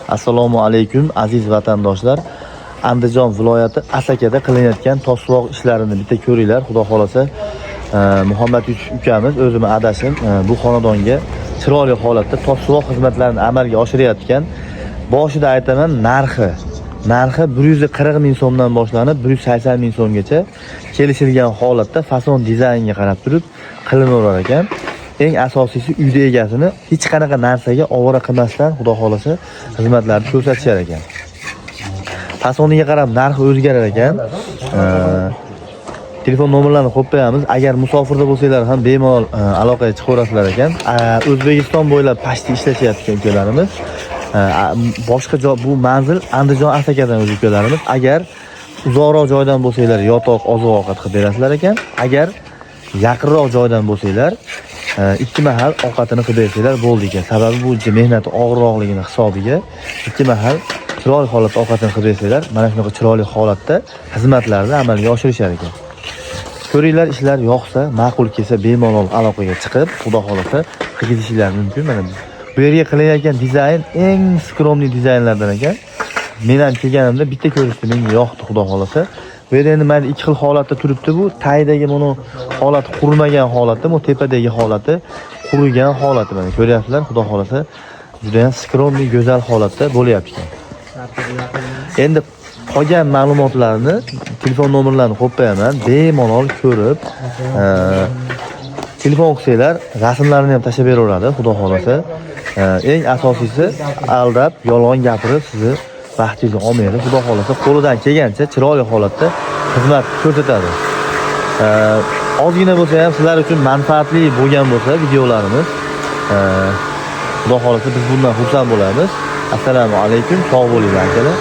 Assalomu alaykum aziz vatandoshlar. Andijon viloyati Asakada qilinayotgan toshloq ishlarini bitta ko'ringlar. Xudo xolasa Muhammad Yusuf ukamiz, o'zim adashim, bu xonadonga chiroyli holatda toshloq xizmatlarini amalga oshirayotgan. Boshida aytaman, narxi 140 ming so'mdan boshlanib 180 ming so'mgacha kelishilgan holatda fason dizaynga qarab turib qilinaverar ekan. Eng asosiysi uyda egasini hech qanaqa narsaga ovora qilmasdan xudo xolasa xizmatlarni ko'rsatishar ekan. Fasoniga qarab narxi o'zgarar ekan. Telefon nomerlarini qo'yib qo'yamiz. Agar musofirda bo'lsanglar ham bemalol aloqaga chiqaverasizlar ekan. O'zbekiston bo'ylab pashti ishlashyapti ukalarimiz. Boshqa joy bu manzil Andijon Asakadan o'z ukalarimiz. Agar uzoqroq joydan bo'lsanglar yotoq, oziq-ovqat qilib berasizlar ekan. Agar yaqinroq joydan bo'lsanglar ikki mahal ovqatini qilib bersanglar bo'ldi ekan. Sababi bu mehnati og'irroqligini hisobiga ikki mahal chiroyli holatda ovqatini qilib bersanglar, mana shunaqa chiroyli holatda xizmatlarni amalga oshirishar ekan. Ko'ringlar, ishlar yoqsa, ma'qul kelsa bemalol aloqaga chiqib, xudo xolasa qilishinglar mumkin. Mana bu yerga qilinayotgan dizayn eng skromli dizaynlardan ekan. Men ham kelganimda bitta ko'rishdi, menga yoqdi xudo xolasa. Bu yerda endi mana ikki xil holatda turibdi bu. Taydagi buni holati qurimagan holati, bu tepadagi holati qurigan holati, mana ko'ryapsizlar, xudo xolasa juda ham skromli, go'zal holatda bo'lyapti ekan. Endi qolgan ma'lumotlarni, telefon nomerlarini qo'yib qo'yaman. Bemalol ko'rib, telefon qilsanglar, rasmlarini ham tashlab beraveradi, xudo xolasa. Eng asosiysi aldab, yolg'on gapirib sizni vaqtingizni olmaydi. Xudo xolasa qo'lidan kelgancha chiroyli holatda xizmat ko'rsatadi. Ozgina bo'lsa ham sizlar uchun manfaatli bo'lgan bo'lsa videolarimiz, xudo xolasa biz bundan xursand bo'lamiz. Assalomu alaykum, sog' bo'linglar akalar.